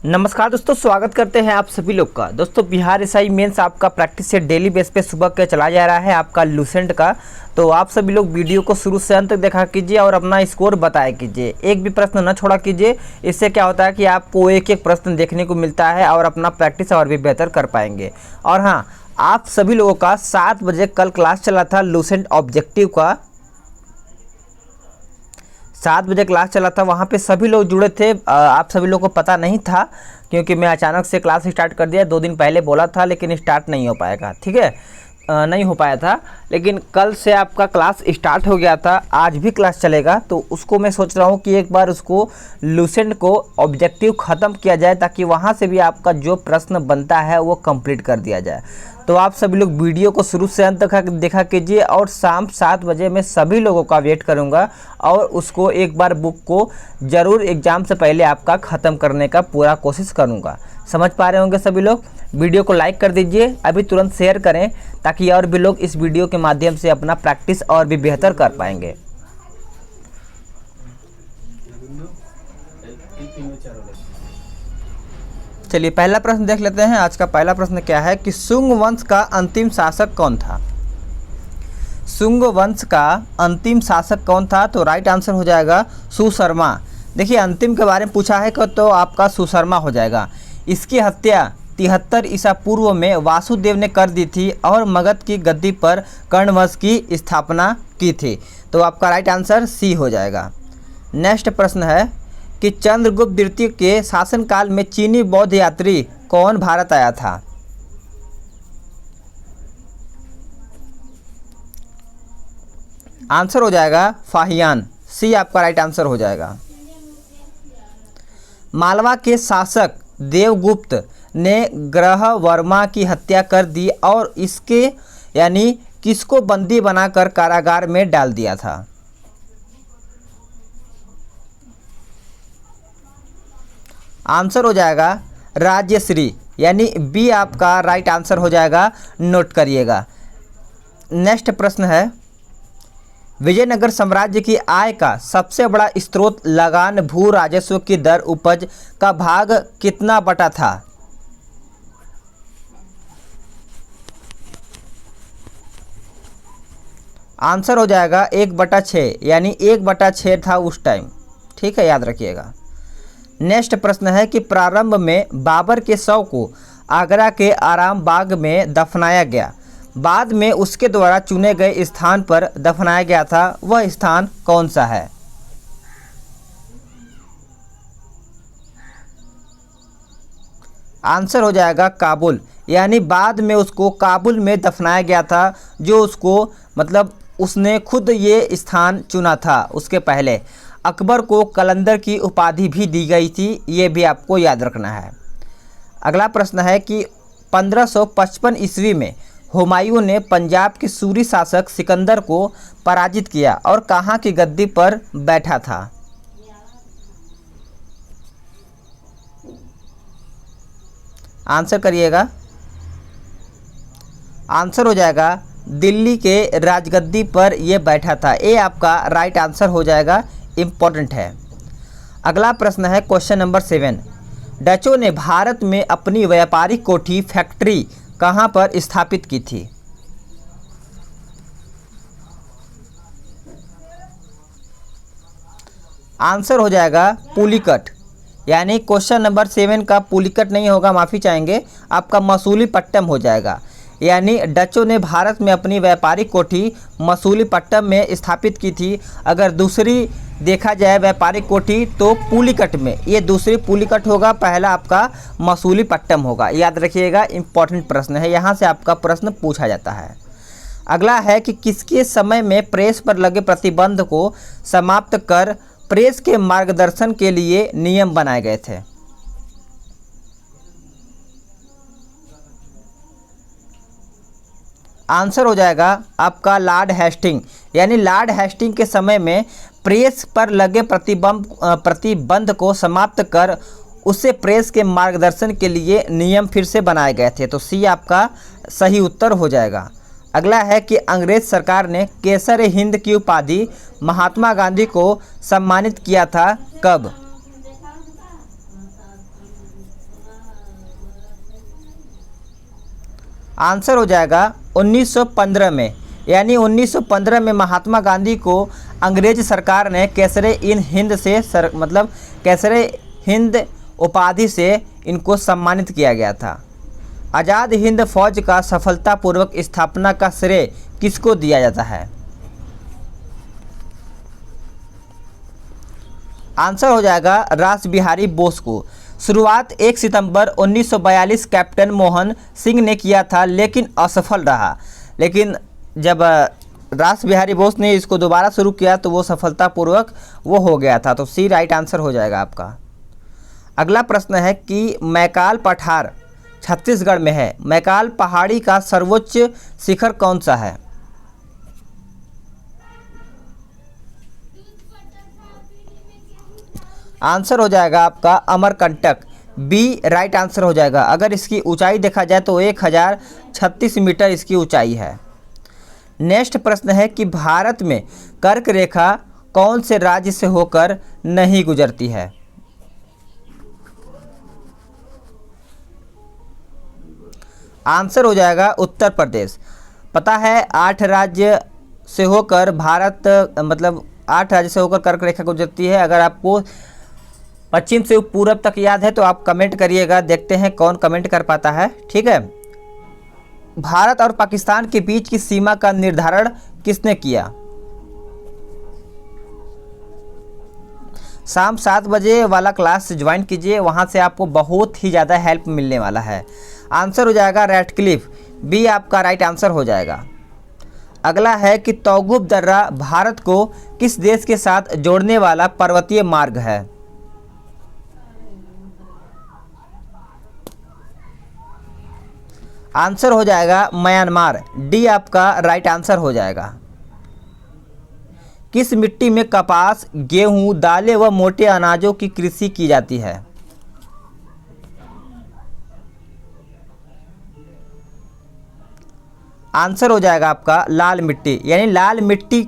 नमस्कार दोस्तों, स्वागत करते हैं आप सभी लोग का। दोस्तों बिहार एसआई मेंस आपका प्रैक्टिस से डेली बेस पे सुबह के चला जा रहा है आपका लूसेंट का। तो आप सभी लोग वीडियो को शुरू से अंत तक देखा कीजिए और अपना स्कोर बताया कीजिए, एक भी प्रश्न न छोड़ा कीजिए। इससे क्या होता है कि आपको एक एक प्रश्न देखने को मिलता है और अपना प्रैक्टिस और भी बेहतर कर पाएंगे। और हाँ, आप सभी लोगों का 7 बजे कल क्लास चला था लूसेंट ऑब्जेक्टिव का, 7 बजे क्लास चला था। वहाँ पे सभी लोग जुड़े थे। आप सभी लोगों को पता नहीं था क्योंकि मैं अचानक से क्लास स्टार्ट कर दिया। 2 दिन पहले बोला था लेकिन स्टार्ट नहीं हो पाएगा, ठीक है, नहीं हो पाया था। लेकिन कल से आपका क्लास स्टार्ट हो गया था, आज भी क्लास चलेगा। तो उसको मैं सोच रहा हूँ कि एक बार उसको लूसेंट को ऑब्जेक्टिव ख़त्म किया जाए ताकि वहाँ से भी आपका जो प्रश्न बनता है वो कंप्लीट कर दिया जाए। तो आप सभी लोग वीडियो को शुरू से अंत तक देखा कीजिए और शाम 7 बजे मैं सभी लोगों का वेट करूंगा और उसको एक बार बुक को ज़रूर एग्ज़ाम से पहले आपका ख़त्म करने का पूरा कोशिश करूंगा। समझ पा रहे होंगे सभी लोग। वीडियो को लाइक कर दीजिए, अभी तुरंत शेयर करें ताकि और भी लोग इस वीडियो के माध्यम से अपना प्रैक्टिस और भी बेहतर कर पाएंगे। चलिए पहला प्रश्न देख लेते हैं। आज का पहला प्रश्न क्या है कि शुंग वंश का अंतिम शासक कौन था। शुंग वंश का अंतिम शासक कौन था? तो राइट आंसर हो जाएगा सुशर्मा। देखिए अंतिम के बारे में पूछा है तो आपका सुशर्मा हो जाएगा। इसकी हत्या 73 ईसा पूर्व में वासुदेव ने कर दी थी और मगध की गद्दी पर कर्णवंश की स्थापना की थी। तो आपका राइट आंसर सी हो जाएगा। नेक्स्ट प्रश्न है कि चंद्रगुप्त द्वितीय के शासनकाल में चीनी बौद्ध यात्री कौन भारत आया था। आंसर हो जाएगा फाहियान, सी आपका राइट आंसर हो जाएगा। मालवा के शासक देवगुप्त ने ग्रहवर्मा की हत्या कर दी और इसके यानी किसको बंदी बनाकर कारागार में डाल दिया था। आंसर हो जाएगा राजश्री, यानी बी आपका राइट आंसर हो जाएगा, नोट करिएगा। नेक्स्ट प्रश्न है विजयनगर साम्राज्य की आय का सबसे बड़ा स्रोत लगान भू राजस्व की दर उपज का भाग कितना बटा था। आंसर हो जाएगा 1/6, यानी 1/6 था उस टाइम, ठीक है, याद रखिएगा। नेक्स्ट प्रश्न है कि प्रारंभ में बाबर के शव को आगरा के आराम बाग में दफनाया गया, बाद में उसके द्वारा चुने गए स्थान पर दफनाया गया था, वह स्थान कौन सा है। आंसर हो जाएगा काबुल, यानी बाद में उसको काबुल में दफनाया गया था, जो उसको मतलब उसने खुद ये स्थान चुना था। उसके पहले अकबर को कलंदर की उपाधि भी दी गई थी, ये भी आपको याद रखना है। अगला प्रश्न है कि 1555 ईस्वी में हुमायूं ने पंजाब के सूरी शासक सिकंदर को पराजित किया और कहाँ की गद्दी पर बैठा था। आंसर करिएगा। आंसर हो जाएगा दिल्ली के राजगद्दी पर यह बैठा था, ये आपका राइट आंसर हो जाएगा, इम्पोर्टेंट है। अगला प्रश्न है क्वेश्चन नंबर 7। डचों ने भारत में अपनी व्यापारिक कोठी फैक्ट्री कहाँ पर स्थापित की थी। आंसर हो जाएगा पुलिकट, यानी क्वेश्चन नंबर 7 का पुलिकट नहीं होगा, माफ़ी चाहेंगे, आपका मसूलीपट्टम हो जाएगा। यानी डचों ने भारत में अपनी व्यापारिक कोठी मसूलीपट्टम में स्थापित की थी। अगर दूसरी देखा जाए व्यापारिक कोठी तो पुलिकट में, ये दूसरी पुलिकट होगा, पहला आपका मसूलीपट्टम होगा, याद रखिएगा। इंपॉर्टेंट प्रश्न है, यहाँ से आपका प्रश्न पूछा जाता है। अगला है कि किसके समय में प्रेस पर लगे प्रतिबंध को समाप्त कर प्रेस के मार्गदर्शन के लिए नियम बनाए गए थे। आंसर हो जाएगा आपका लॉर्ड हेस्टिंग, यानी लॉर्ड हेस्टिंग के समय में प्रेस पर लगे प्रतिबंध को समाप्त कर उससे प्रेस के मार्गदर्शन के लिए नियम फिर से बनाए गए थे। तो सी आपका सही उत्तर हो जाएगा। अगला है कि अंग्रेज सरकार ने केसर हिंद की उपाधि महात्मा गांधी को सम्मानित किया था कब। आंसर हो जाएगा 1915 में। यानी 1915 में महात्मा गांधी को अंग्रेज सरकार ने कैसरे इन हिंद से मतलब कैसरे हिंद उपाधि से इनको सम्मानित किया गया था। आज़ाद हिंद फौज का सफलतापूर्वक स्थापना का श्रेय किसको दिया जाता है? आंसर हो जाएगा रास बिहारी बोस को। शुरुआत 1 सितंबर 1942 कैप्टन मोहन सिंह ने किया था, लेकिन असफल रहा। लेकिन जब रास बिहारी बोस ने इसको दोबारा शुरू किया तो वो सफलतापूर्वक वो हो गया था। तो सी राइट आंसर हो जाएगा आपका। अगला प्रश्न है कि मैकाल पठार छत्तीसगढ़ में है। मैकाल पहाड़ी का सर्वोच्च शिखर कौन सा है? आंसर हो जाएगा आपका अमरकंटक। बी राइट आंसर हो जाएगा। अगर इसकी ऊंचाई देखा जाए तो 1036 मीटर इसकी ऊंचाई है। नेक्स्ट प्रश्न है कि भारत में कर्क रेखा कौन से राज्य से होकर नहीं गुजरती है? आंसर हो जाएगा उत्तर प्रदेश। पता है 8 राज्य से होकर भारत मतलब 8 राज्य से होकर कर्क रेखा गुजरती है। अगर आपको पश्चिम से पूरब तक याद है तो आप कमेंट करिएगा, देखते हैं कौन कमेंट कर पाता है। ठीक है। भारत और पाकिस्तान के बीच की सीमा का निर्धारण किसने किया? शाम 7 बजे वाला क्लास ज्वाइन कीजिए, वहां से आपको बहुत ही ज़्यादा हेल्प मिलने वाला है। आंसर हो जाएगा रैटक्लिफ। बी आपका राइट आंसर हो जाएगा। अगला है कि तौगुब दर्रा भारत को किस देश के साथ जोड़ने वाला पर्वतीय मार्ग है? आंसर हो जाएगा म्यांमार। डी आपका राइट आंसर हो जाएगा। किस मिट्टी में कपास, गेहूं, दालें व मोटे अनाजों की कृषि की जाती है? आंसर हो जाएगा आपका लाल मिट्टी। यानी लाल मिट्टी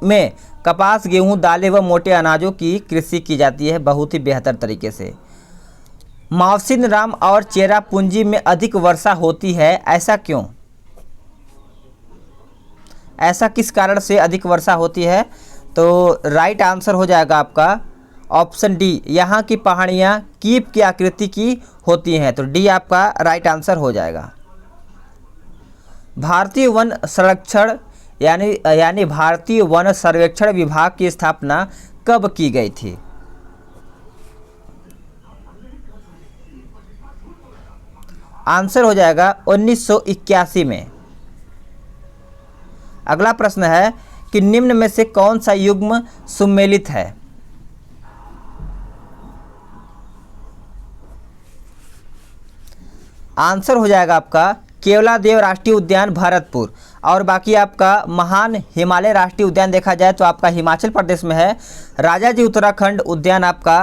में कपास, गेहूं, दालें व मोटे अनाजों की कृषि की जाती है बहुत ही बेहतर तरीके से। मावसिनराम और चेरापूंजी में अधिक वर्षा होती है, ऐसा क्यों? ऐसा किस कारण से अधिक वर्षा होती है? तो राइट आंसर हो जाएगा आपका ऑप्शन डी। यहाँ की पहाड़ियाँ कीप की आकृति की होती हैं। तो डी आपका राइट आंसर हो जाएगा। भारतीय वन संरक्षण यानी भारतीय वन सर्वेक्षण विभाग की स्थापना कब की गई थी? आंसर हो जाएगा 1981 में। अगला प्रश्न है कि निम्न में से कौन सा युग्म सुमेलित है? आंसर हो जाएगा आपका केवलादेव राष्ट्रीय उद्यान भरतपुर। और बाकी आपका महान हिमालय राष्ट्रीय उद्यान देखा जाए तो आपका हिमाचल प्रदेश में है। राजाजी उत्तराखंड उद्यान आपका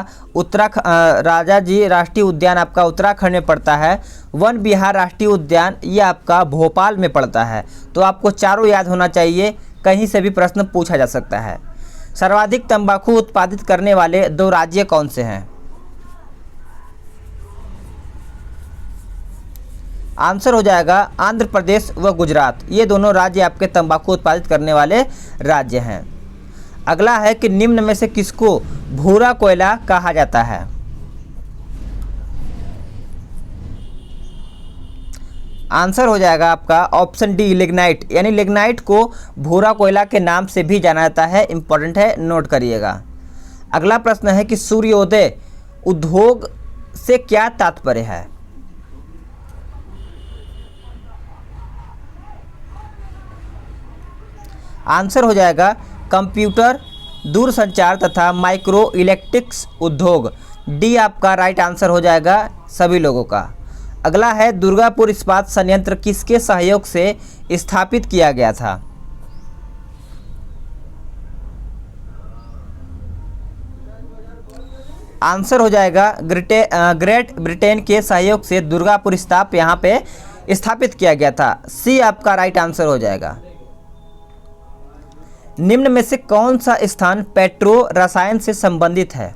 राजाजी राष्ट्रीय उद्यान आपका उत्तराखंड में पड़ता है। वन बिहार राष्ट्रीय उद्यान ये आपका भोपाल में पड़ता है। तो आपको चारों याद होना चाहिए, कहीं से भी प्रश्न पूछा जा सकता है। सर्वाधिक तंबाकू उत्पादित करने वाले 2 राज्य कौन से हैं? आंसर हो जाएगा आंध्र प्रदेश व गुजरात। ये दोनों राज्य आपके तंबाकू उत्पादित करने वाले राज्य हैं। अगला है कि निम्न में से किसको भूरा कोयला कहा जाता है? आंसर हो जाएगा आपका ऑप्शन डी लिग्नाइट। यानी लिग्नाइट को भूरा कोयला के नाम से भी जाना जाता है। इंपॉर्टेंट है, नोट करिएगा। अगला प्रश्न है कि सूर्योदय उद्योग से क्या तात्पर्य है? आंसर हो जाएगा कंप्यूटर, दूरसंचार तथा माइक्रो इलेक्ट्रिक्स उद्योग। डी आपका राइट आंसर हो जाएगा सभी लोगों का। अगला है दुर्गापुर इस्पात संयंत्र किसके सहयोग से स्थापित किया गया था? आंसर हो जाएगा ग्रेट ब्रिटेन के सहयोग से दुर्गापुर इस्पात यहाँ पे स्थापित किया गया था। सी आपका राइट आंसर हो जाएगा। निम्न में से कौन सा स्थान पेट्रो रसायन से संबंधित है?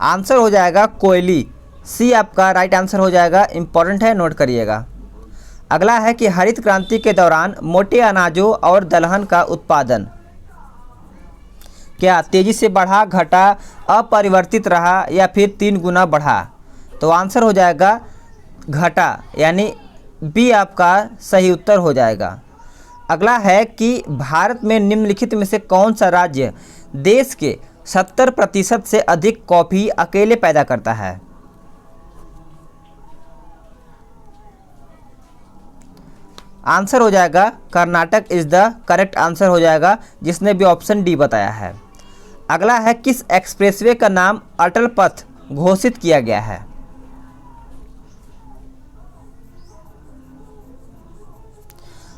आंसर हो जाएगा कोयली। सी आपका राइट आंसर हो जाएगा, इंपॉर्टेंट है, नोट करिएगा। अगला है कि हरित क्रांति के दौरान मोटे अनाजों और दलहन का उत्पादन क्या तेजी से बढ़ा, घटा, अपरिवर्तित रहा या फिर 3 गुना बढ़ा? तो आंसर हो जाएगा घटा, यानी बी आपका सही उत्तर हो जाएगा। अगला है कि भारत में निम्नलिखित में से कौन सा राज्य देश के 70% से अधिक कॉफ़ी अकेले पैदा करता है? आंसर हो जाएगा Karnataka is the correct answer हो जाएगा, जिसने भी ऑप्शन डी बताया है। अगला है किस एक्सप्रेसवे का नाम अटल पथ घोषित किया गया है?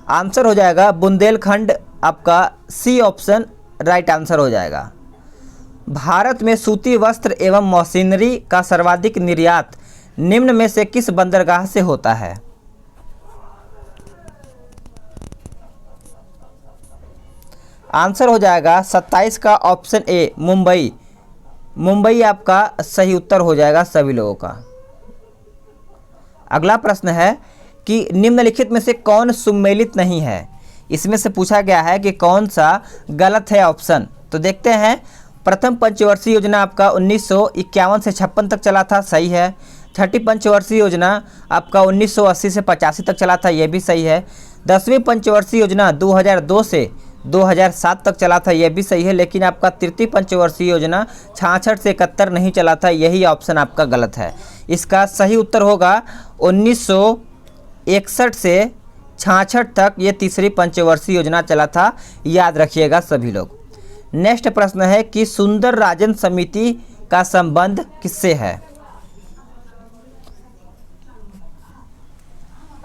आंसर हो जाएगा बुंदेलखंड, आपका सी ऑप्शन राइट आंसर हो जाएगा। भारत में सूती वस्त्र एवं मशीनरी का सर्वाधिक निर्यात निम्न में से किस बंदरगाह से होता है? आंसर हो जाएगा 27 का ऑप्शन ए मुंबई। मुंबई आपका सही उत्तर हो जाएगा सभी लोगों का। अगला प्रश्न है कि निम्नलिखित में से कौन सुमेलित नहीं है? इसमें से पूछा गया है कि कौन सा गलत है ऑप्शन। तो देखते हैं। प्रथम पंचवर्षीय योजना आपका 1951 से 56 तक चला था, सही है। छठी पंचवर्षीय योजना आपका 1980 से 85 तक चला था, यह भी सही है। 10वीं पंचवर्षीय योजना 2002 से 2007 तक चला था, यह भी सही है। लेकिन आपका तृतीय पंचवर्षीय योजना 66 से 71 नहीं चला था, यही ऑप्शन आपका गलत है। इसका सही उत्तर होगा 1961 से 66 तक ये तीसरी पंचवर्षीय योजना चला था, याद रखिएगा सभी लोग। नेक्स्ट प्रश्न है कि सुंदर राजन समिति का संबंध किससे है?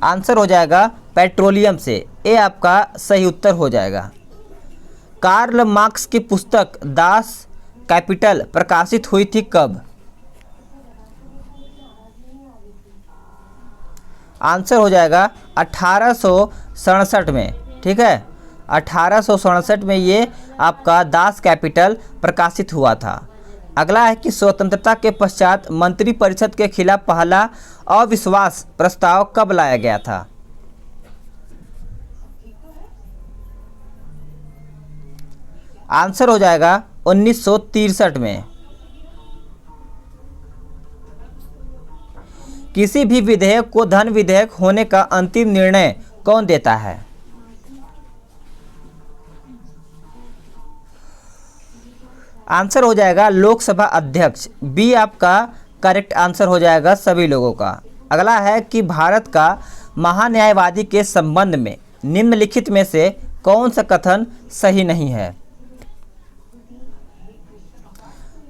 आंसर हो जाएगा पेट्रोलियम से, ए आपका सही उत्तर हो जाएगा। कार्ल मार्क्स की पुस्तक दास कैपिटल प्रकाशित हुई थी कब? आंसर हो जाएगा 1867 में, ठीक है। 1867 में ये आपका दास कैपिटल प्रकाशित हुआ था। अगला है कि स्वतंत्रता के पश्चात मंत्रिपरिषद के खिलाफ पहला अविश्वास प्रस्ताव कब लाया गया था? आंसर हो जाएगा 1963 में। किसी भी विधेयक को धन विधेयक होने का अंतिम निर्णय कौन देता है? आंसर हो जाएगा लोकसभा अध्यक्ष, बी आपका करेक्ट आंसर हो जाएगा सभी लोगों का। अगला है कि भारत का महान्यायवादी के संबंध में निम्नलिखित में से कौन सा कथन सही नहीं है?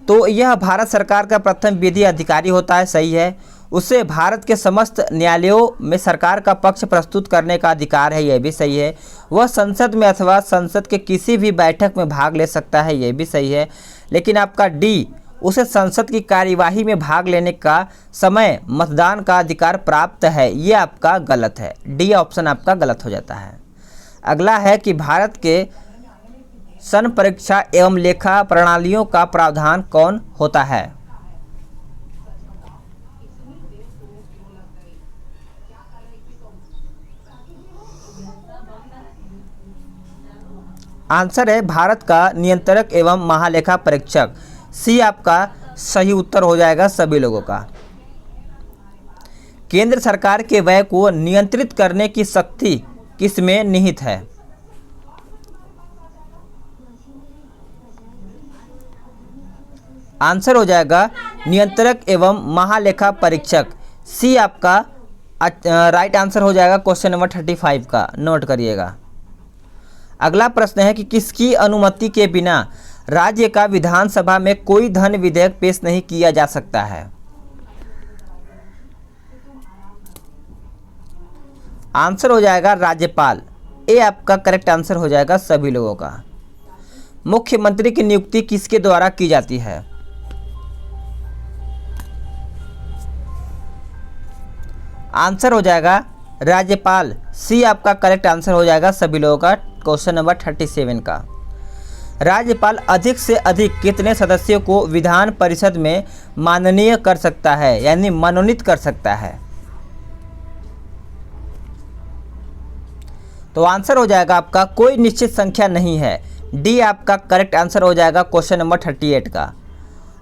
तो यह भारत सरकार का प्रथम विधि अधिकारी होता है, सही है। उसे भारत के समस्त न्यायालयों में सरकार का पक्ष प्रस्तुत करने का अधिकार है, यह भी सही है। वह संसद में अथवा संसद के किसी भी बैठक में भाग ले सकता है, यह भी सही है। लेकिन आपका डी, उसे संसद की कार्यवाही में भाग लेने का समय मतदान का अधिकार प्राप्त है, ये आपका गलत है। डी ऑप्शन आपका गलत हो जाता है। अगला है कि भारत के सन परीक्षा एवं लेखा प्रणालियों का प्रावधान कौन होता है? आंसर है भारत का नियंत्रक एवं महालेखा परीक्षक, सी आपका सही उत्तर हो जाएगा सभी लोगों का। केंद्र सरकार के व्यय को नियंत्रित करने की शक्ति किसमें निहित है? आंसर हो जाएगा नियंत्रक एवं महालेखा परीक्षक, सी आपका राइट आंसर हो जाएगा क्वेश्चन नंबर 35 का, नोट करिएगा। अगला प्रश्न है कि किसकी अनुमति के बिना राज्य का विधानसभा में कोई धन विधेयक पेश नहीं किया जा सकता है? आंसर हो जाएगा राज्यपाल, ए आपका करेक्ट आंसर हो जाएगा सभी लोगों का। मुख्यमंत्री की नियुक्ति किसके द्वारा की जाती है? आंसर हो जाएगा राज्यपाल, सी आपका करेक्ट आंसर हो जाएगा सभी लोगों का क्वेश्चन नंबर 37 का। राज्यपाल अधिक से अधिक कितने सदस्यों को विधान परिषद में माननीय कर सकता है, यानी मनोनीत कर सकता है? तो आंसर हो जाएगा आपका कोई निश्चित संख्या नहीं है। डी आपका करेक्ट आंसर हो जाएगा क्वेश्चन नंबर 38 का।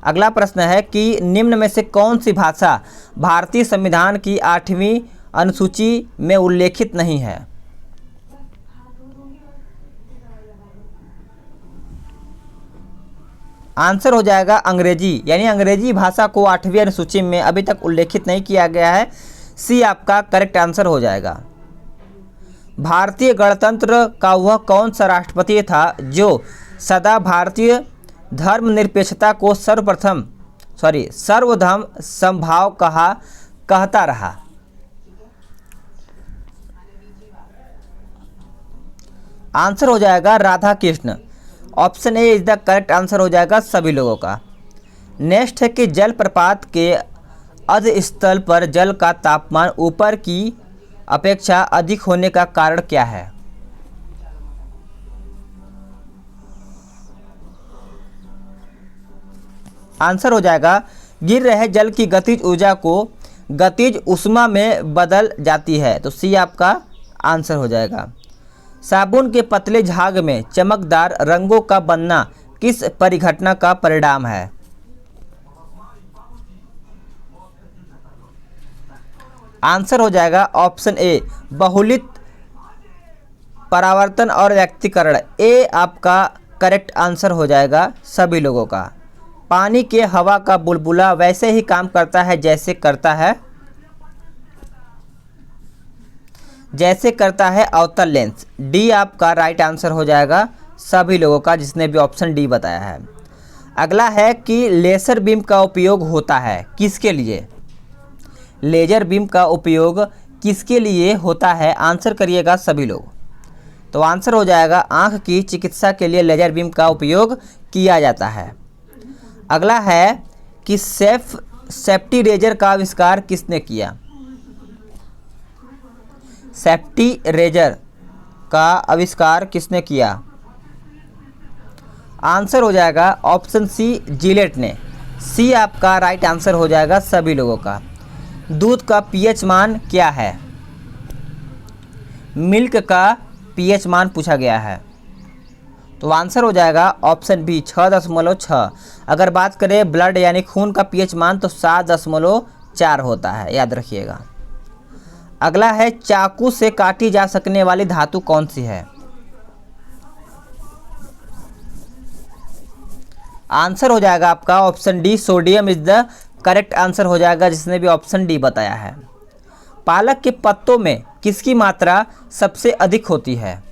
अगला प्रश्न है कि निम्न में से कौन सी भाषा भारतीय संविधान की 8वीं अनुसूची में उल्लेखित नहीं है? आंसर हो जाएगा अंग्रेजी, यानी अंग्रेजी भाषा को 8वीं अनुसूची में अभी तक उल्लेखित नहीं किया गया है। सी आपका करेक्ट आंसर हो जाएगा। भारतीय गणतंत्र का वह कौन सा राष्ट्रपति था जो सदा भारतीय धर्मनिरपेक्षता को सर्वधर्म समभाव कहता रहा? आंसर हो जाएगा Radha Krishna. Option A is the correct answer हो जाएगा सभी लोगों का। नेक्स्ट है कि जलप्रपात के अधस्थल पर जल का तापमान ऊपर की अपेक्षा अधिक होने का कारण क्या है? आंसर हो जाएगा गिर रहे जल की गतिज ऊर्जा को गतिज ऊष्मा में बदल जाती है। तो सी आपका आंसर हो जाएगा। साबुन के पतले झाग में चमकदार रंगों का बनना किस परिघटना का परिणाम है? आंसर हो जाएगा ऑप्शन ए बहुलित परावर्तन और व्यक्तीकरण। ए आपका करेक्ट आंसर हो जाएगा सभी लोगों का। पानी के हवा का बुलबुला वैसे ही काम करता है जैसे करता है अवतल लेंस। डी आपका राइट आंसर हो जाएगा सभी लोगों का जिसने भी ऑप्शन डी बताया है। अगला है कि लेजर बीम का उपयोग होता है किसके लिए? लेजर बीम का उपयोग किसके लिए होता है? आंसर करिएगा सभी लोग। तो आंसर हो जाएगा आँख की चिकित्सा के लिए लेजर बीम का उपयोग किया जाता है। अगला है कि सेफ्टी रेजर का आविष्कार किसने किया? सेफ्टी रेजर का आविष्कार किसने किया? आंसर हो जाएगा ऑप्शन सी जिलेट ने। सी आपका राइट आंसर हो जाएगा सभी लोगों का। दूध का पीएच मान क्या है? मिल्क का पीएच मान पूछा गया है। तो आंसर हो जाएगा ऑप्शन बी 6.6। अगर बात करें ब्लड यानी खून का पीएच मान तो 7.4 होता है, याद रखिएगा। अगला है चाकू से काटी जा सकने वाली धातु कौन सी है? आंसर हो जाएगा आपका option D sodium is the correct answer हो जाएगा जिसने भी ऑप्शन डी बताया है। पालक के पत्तों में किसकी मात्रा सबसे अधिक होती है?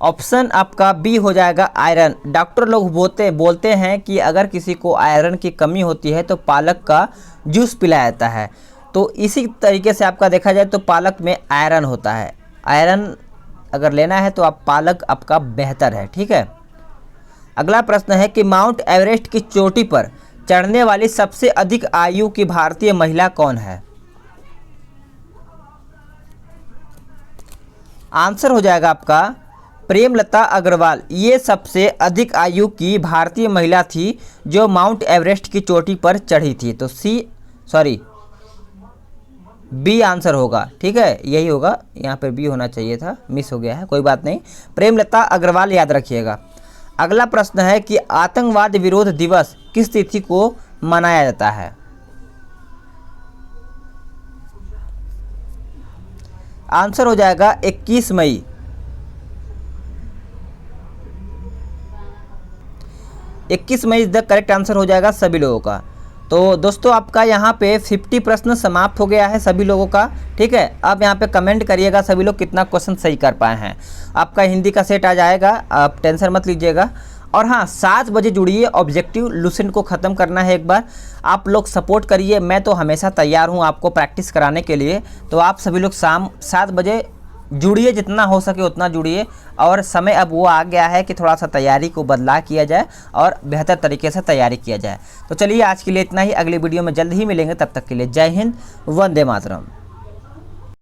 ऑप्शन आपका बी हो जाएगा आयरन। डॉक्टर लोग बोलते हैं कि अगर किसी को आयरन की कमी होती है तो पालक का जूस पिलाया जाता है। तो इसी तरीके से आपका देखा जाए तो पालक में आयरन होता है। आयरन अगर लेना है तो आप पालक आपका बेहतर है, ठीक है। अगला प्रश्न है कि माउंट एवरेस्ट की चोटी पर चढ़ने वाली सबसे अधिक आयु की भारतीय महिला कौन है? आंसर हो जाएगा आपका प्रेमलता अग्रवाल। ये सबसे अधिक आयु की भारतीय महिला थी जो माउंट एवरेस्ट की चोटी पर चढ़ी थी। तो बी आंसर होगा, ठीक है, यही होगा। यहाँ पर बी होना चाहिए था, मिस हो गया है, कोई बात नहीं। प्रेमलता अग्रवाल याद रखिएगा। अगला प्रश्न है कि आतंकवाद विरोध दिवस किस तिथि को मनाया जाता है? आंसर हो जाएगा 21 मई। 21 मई द करेक्ट आंसर हो जाएगा सभी लोगों का। तो दोस्तों आपका यहाँ पे 50 प्रश्न समाप्त हो गया है सभी लोगों का, ठीक है। अब यहाँ पे कमेंट करिएगा सभी लोग कितना क्वेश्चन सही कर पाए हैं। आपका हिंदी का सेट आ जाएगा, आप टेंशन मत लीजिएगा। और हाँ, 7 बजे जुड़िए, ऑब्जेक्टिव लुसेंट को ख़त्म करना है एक बार। आप लोग सपोर्ट करिए, मैं तो हमेशा तैयार हूँ आपको प्रैक्टिस कराने के लिए। तो आप सभी लोग शाम 7 बजे जुड़िए, जितना हो सके उतना जुड़िए। और समय अब वो आ गया है कि थोड़ा सा तैयारी को बदलाव किया जाए और बेहतर तरीके से तैयारी किया जाए। तो चलिए आज के लिए इतना ही, अगली वीडियो में जल्द ही मिलेंगे। तब तक के लिए जय हिंद, वंदे मातरम।